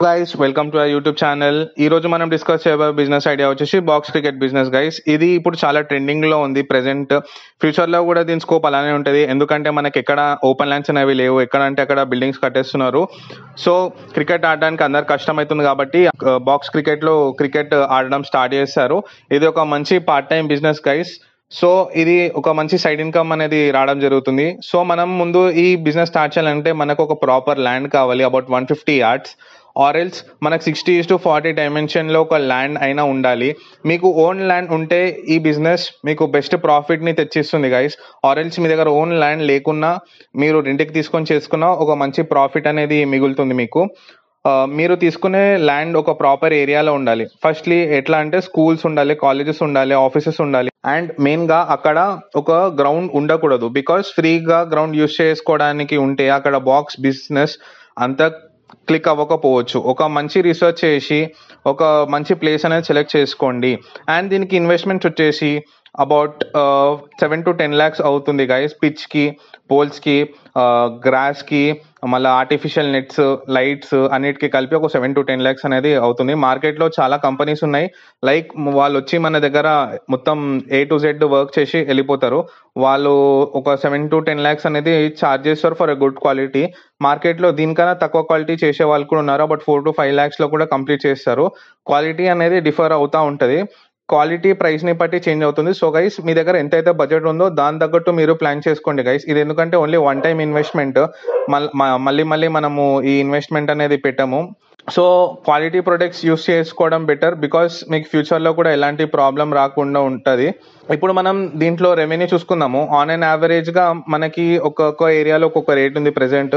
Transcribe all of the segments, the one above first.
Guys welcome to our YouTube channel. ఈ రోజు మనం డిస్కస్ చేయబోయే బిజినెస్ ఐడియా వచ్చేసి బాక్స్ క్రికెట్ బిజినెస్ గైస్. ఇది ఇప్పుడు చాలా ట్రెండింగ్ లో ఉంది ప్రెసెంట్. ఫ్యూచర్ లో కూడా దీని స్కోప్ అలానే ఉంటుంది, ఎందుకంటే మనకి ఎక్కడ ఓపెన్ ల్యాండ్స్ అనేవి లేవు, ఎక్కడ అంటే అక్కడ బిల్డింగ్స్ కట్టేస్తున్నారు. సో క్రికెట్ ఆడడానికి అందరు కష్టమవుతుంది కాబట్టి బాక్స్ క్రికెట్ లో క్రికెట్ ఆడడం స్టార్ట్ చేస్తారు. ఇది ఒక మంచి part time business guys. So ఇది ఒక మంచి సైడ్ ఇన్కమ్ అనేది రావడం జరుగుతుంది. సో మనం ముందు ఈ బిజినెస్ స్టార్ట్ చేయాలంటే మనకు ఒక ప్రాపర్ ల్యాండ్ కావాలి, అబౌట్ 150 yards. ఆరెల్స్ మనకు 60:40 డైమెన్షన్లో ఒక ల్యాండ్ అయినా ఉండాలి. మీకు ఓన్ ల్యాండ్ ఉంటే ఈ బిజినెస్ మీకు బెస్ట్ ప్రాఫిట్ని తెచ్చిస్తుంది గైస్. ఆరెల్స్ మీ దగ్గర ఓన్ ల్యాండ్ లేకున్నా మీరు రెంట్కి తీసుకొని చేసుకున్న ఒక మంచి ప్రాఫిట్ అనేది మిగులుతుంది మీకు. మీరు తీసుకునే ల్యాండ్ ఒక ప్రాపర్ ఏరియాలో ఉండాలి. ఫస్ట్లీ ఎట్లా అంటే స్కూల్స్ ఉండాలి, కాలేజెస్ ఉండాలి, ఆఫీసెస్ ఉండాలి. అండ్ మెయిన్గా అక్కడ ఒక గ్రౌండ్ ఉండకూడదు, బికాస్ ఫ్రీగా గ్రౌండ్ యూస్ చేసుకోవడానికి ఉంటే అక్కడ బాక్స్ బిజినెస్ అంత క్లిక్ అవ్వకపోవచ్చు. ఒక మంచి రీసెర్చ్ చేసి ఒక మంచి ప్లేస్ అనేది సెలెక్ట్ చేసుకోండి. అండ్ దీనికి ఇన్వెస్ట్మెంట్ వచ్చేసి అబౌట్ 7 to 10 lakhs అవుతుంది గైస్. పిచ్కి, పోల్స్కి, గ్రాస్కి, మళ్ళీ ఆర్టిఫిషియల్ నెట్స్, లైట్స్ అన్నిటికీ కలిపి ఒక 7 to 10 lakhs అనేది అవుతుంది. మార్కెట్లో చాలా కంపెనీస్ ఉన్నాయి, లైక్ వాళ్ళు వచ్చి మన దగ్గర మొత్తం A to Z వర్క్ చేసి వెళ్ళిపోతారు. వాళ్ళు ఒక 7 to 10 lakhs అనేది ఛార్జ్ చేస్తారు ఫర్ ఎ గుడ్ క్వాలిటీ. మార్కెట్లో దీనికన్నా తక్కువ క్వాలిటీ చేసే వాళ్ళు కూడా ఉన్నారు, బట్ 4 to 5 lakhs లో కూడా కంప్లీట్ చేస్తారు. క్వాలిటీ అనేది డిఫర్ అవుతూ ఉంటుంది, క్వాలిటీ ప్రైస్ని బట్టి చేంజ్ అవుతుంది. సో గైస్ మీ దగ్గర ఎంతైతే బడ్జెట్ ఉందో దాని తగ్గట్టు మీరు ప్లాన్ చేసుకోండి గైస్. ఇది ఎందుకంటే ఓన్లీ వన్ టైం ఇన్వెస్ట్మెంట్, మళ్ళీ మనము ఈ ఇన్వెస్ట్మెంట్ అనేది పెట్టాము. సో క్వాలిటీ ప్రొడక్ట్స్ యూస్ చేసుకోవడం బెటర్, బికాస్ మీకు ఫ్యూచర్లో కూడా ఎలాంటి ప్రాబ్లం రాకుండా ఉంటుంది. ఇప్పుడు మనం దీంట్లో రెవెన్యూ చూసుకుందాము. ఆన్ అండ్ యావరేజ్గా మనకి ఒక్కొక్క ఏరియాలో ఒక్కొక్క రేట్ ఉంది. ప్రెసెంట్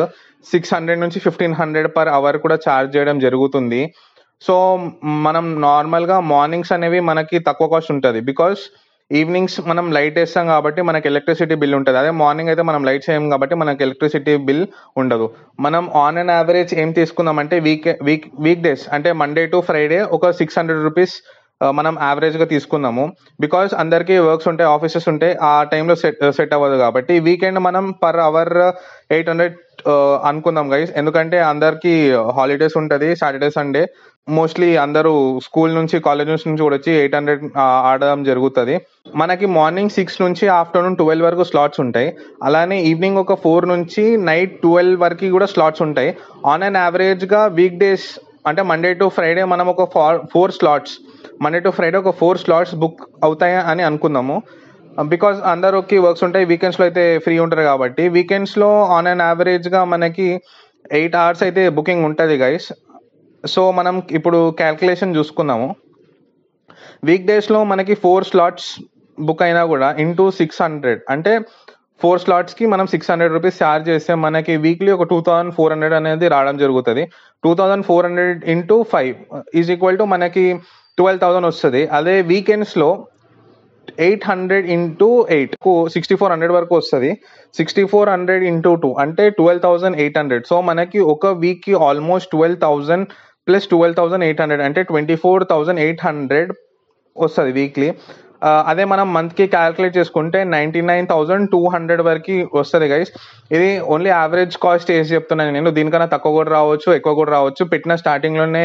600 నుంచి 1500 per hour కూడా ఛార్జ్ చేయడం జరుగుతుంది. సో మనం నార్మల్గా మార్నింగ్స్ అనేవి మనకి తక్కువ కాస్ట్ ఉంటుంది, బికాస్ ఈవినింగ్స్ మనం లైట్ వేస్తాం కాబట్టి మనకి ఎలక్ట్రిసిటీ బిల్ ఉంటుంది. అదే మార్నింగ్ అయితే మనం లైట్స్ వేయం కాబట్టి మనకి ఎలక్ట్రిసిటీ బిల్ ఉండదు. మనం ఆన్ అండ్ యావరేజ్ ఏం తీసుకుందామంటే వీక్ డేస్ అంటే మండే టు ఫ్రైడే ఒక 600 rupees మనం యావరేజ్గా తీసుకుందాము. బికాస్ అందరికీ వర్క్స్ ఉంటాయి, ఆఫీసెస్ ఉంటాయి, ఆ టైంలో సెట్ అవ్వదు కాబట్టి వీకెండ్ మనం పర్ అవర్ 800 అనుకుందాం గైస్. ఎందుకంటే అందరికీ హాలిడేస్ ఉంటుంది, సాటర్డే సండే. మోస్ట్లీ అందరూ స్కూల్ నుంచి కాలేజ్ నుంచి కూడా వచ్చి 800 ఆడడం జరుగుతుంది. మనకి మార్నింగ్ 6 నుంచి ఆఫ్టర్నూన్ 12 వరకు స్లాట్స్ ఉంటాయి. అలానే ఈవినింగ్ ఒక 4 నుంచి నైట్ 12 వరకు కూడా స్లాట్స్ ఉంటాయి. ఆన్ అండ్ యావరేజ్గా వీక్ డేస్ అంటే మండే టు ఫ్రైడే మనం ఒక 4 slots, మండే టు ఫ్రైడే ఒక 4 slots బుక్ అవుతాయి అని అనుకుందాము. బికాజ్ అందరికి వర్క్స్ ఉంటాయి, వీకెండ్స్లో అయితే ఫ్రీ ఉంటారు కాబట్టి వీకెండ్స్లో ఆన్ అండ్ యావరేజ్గా మనకి 8 hours అయితే బుకింగ్ ఉంటుంది గైస్. సో మనం ఇప్పుడు క్యాల్కులేషన్ చూసుకుందాము. వీక్ డేస్లో మనకి 4 slots బుక్ అయినా కూడా ఇంటూ 600 అంటే 4 slotsకి మనం 600 rupees ఛార్జ్ చేస్తే మనకి వీక్లీ ఒక 2400 అనేది రావడం జరుగుతుంది. 2400 ఇంటూ 5 ఈజ్ ఈక్వల్ టు మనకి 12,000 వస్తుంది. అదే వీకెండ్స్లో 800 ఇంటూ 8 6400 వరకు వస్తుంది. 6400 ఇంటూ 2 అంటే 12,800. సో మనకి ఒక వీక్కి ఆల్మోస్ట్ 12,000 ప్లస్ 12,800 అంటే 24,800 వస్తుంది వీక్లీ. అదే మనం మంత్కి క్యాల్కులేట్ చేసుకుంటే 99,200 వరకు వస్తుంది గైస్. ఇది ఓన్లీ యావరేజ్ కాస్ట్ వేసి చెప్తున్నాను నేను, దీనికన్నా తక్కువ కూడా రావచ్చు, ఎక్కువ కూడా రావచ్చు. పెట్టిన స్టార్టింగ్లోనే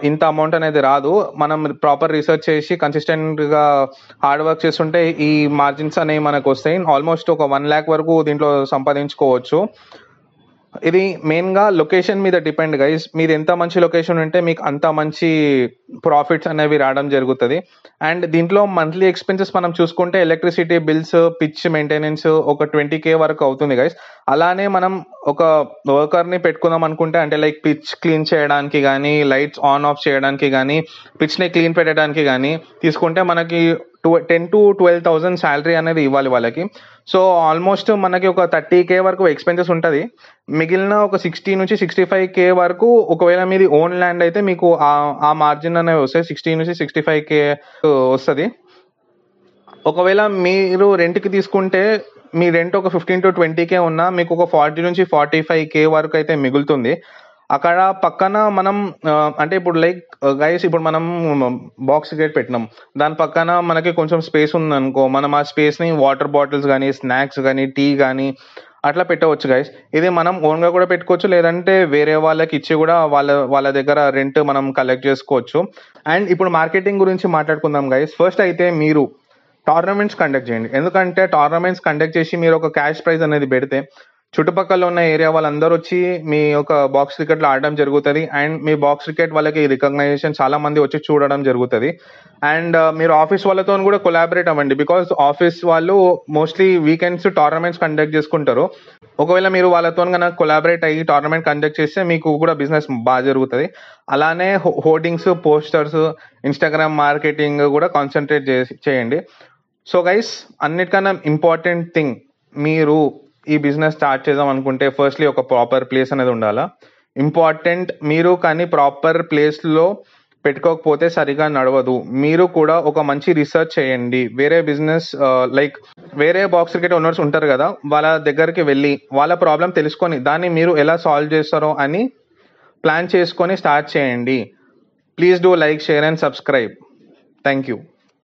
ఇంత అమౌంట్ అనేది రాదు. మనం ప్రాపర్ రీసెర్చ్ చేసి కన్సిస్టెంట్గా హార్డ్ వర్క్ చేస్తుంటే ఈ మార్జిన్స్ అనేవి మనకు వస్తాయి. ఆల్మోస్ట్ ఒక 1 lakh వరకు దీంట్లో సంపాదించుకోవచ్చు. ఇది మెయిన్గా లొకేషన్ మీద డిపెండ్ గైస్. మీరు ఎంత మంచి లొకేషన్ ఉంటే మీకు అంత మంచి ప్రాఫిట్స్ అనేవి రావడం జరుగుతుంది. అండ్ దీంట్లో మంత్లీ ఎక్స్పెన్సెస్ మనం చూసుకుంటే ఎలక్ట్రిసిటీ బిల్స్, పిచ్ మెయింటెనెన్స్ ఒక 20K వరకు అవుతుంది గైస్. అలానే మనం ఒక వర్కర్ని పెట్టుకుందాం అనుకుంటే అంటే లైక్ పిచ్ క్లీన్ చేయడానికి కానీ, లైట్స్ ఆన్ ఆఫ్ చేయడానికి కానీ, పిచ్ని క్లీన్ పెట్టడానికి కానీ తీసుకుంటే మనకి 10 to 12,000 శాలరీ అనేది ఇవ్వాలి వాళ్ళకి. సో ఆల్మోస్ట్ మనకి ఒక 30K వరకు ఎక్స్పెన్సెస్ ఉంటుంది. మిగిలిన ఒక 60 నుంచి 65K వరకు ఒకవేళ మీది ఓన్ ల్యాండ్ అయితే మీకు ఆ మార్జిన్ అనేవి వస్తాయి. 60 నుంచి 65K వస్తుంది. ఒకవేళ మీరు రెంట్కి తీసుకుంటే మీ రెంట్ ఒక 15 to 20K ఉన్నా మీకు ఒక 40 నుంచి 45K వరకు అయితే మిగులుతుంది. అక్కడ పక్కన మనం అంటే ఇప్పుడు లైక్ గైస్ ఇప్పుడు మనం బాక్స్ క్రికెట్ పెట్టినాం, దాని పక్కన మనకి కొంచెం స్పేస్ ఉందనుకో, మనం ఆ స్పేస్ని వాటర్ బాటిల్స్ కానీ, స్నాక్స్ కానీ, టీ కానీ అట్లా పెట్టవచ్చు గైస్. ఇది మనం ఓన్గా కూడా పెట్టుకోవచ్చు, లేదంటే వేరే వాళ్ళకి ఇచ్చి కూడా వాళ్ళ దగ్గర రెంట్ మనం కలెక్ట్ చేసుకోవచ్చు. అండ్ ఇప్పుడు మార్కెటింగ్ గురించి మాట్లాడుకుందాం గైస్. ఫస్ట్ అయితే మీరు టోర్నమెంట్స్ కండక్ట్ చేయండి. ఎందుకంటే టోర్నమెంట్స్ కండక్ట్ చేసి మీరు ఒక క్యాష్ ప్రైజ్ అనేది పెడితే చుట్టుపక్కల ఉన్న ఏరియా వాళ్ళందరూ వచ్చి మీ యొక్క బాక్స్ క్రికెట్లో ఆడడం జరుగుతుంది. అండ్ మీ బాక్స్ క్రికెట్ వాళ్ళకి రికగ్నైజేషన్ చాలా మంది వచ్చి చూడడం జరుగుతుంది. అండ్ మీరు ఆఫీస్ వాళ్ళతో కూడా కొలాబరేట్ అవ్వండి. బికాస్ ఆఫీస్ వాళ్ళు మోస్ట్లీ వీకెండ్స్ టోర్నమెంట్స్ కండక్ట్ చేసుకుంటారు. ఒకవేళ మీరు వాళ్ళతో కనుక కొలాబరేట్ అయ్యి టోర్నమెంట్ కండక్ట్ చేస్తే మీకు కూడా బిజినెస్ బాగా జరుగుతుంది. అలానే హోర్డింగ్స్, పోస్టర్స్, ఇన్స్టాగ్రామ్ మార్కెటింగ్ కూడా కాన్సన్ట్రేట్ చేయండి. సో గైస్, అన్నిటికన్నా ఇంపార్టెంట్ థింగ్, మీరు ఈ బిజినెస్ స్టార్ట్ చేద్దాం అనుకుంటే ఫస్ట్లీ ఒక ప్రాపర్ ప్లేస్ అనేది ఉండాలా. ఇంపార్టెంట్. మీరు కానీ ప్రాపర్ ప్లేస్లో పెట్టుకోకపోతే సరిగా నడవదు. మీరు కూడా ఒక మంచి రీసెర్చ్ చేయండి. వేరే బిజినెస్ లైక్ వేరే బాక్స్ క్రికెట్ ఓనర్స్ ఉంటారు కదా, వాళ్ళ దగ్గరికి వెళ్ళి వాళ్ళ ప్రాబ్లం తెలుసుకొని దాన్ని మీరు ఎలా సాల్వ్ చేస్తారో అని ప్లాన్ చేసుకొని స్టార్ట్ చేయండి. Please do like, share and subscribe. Thank you.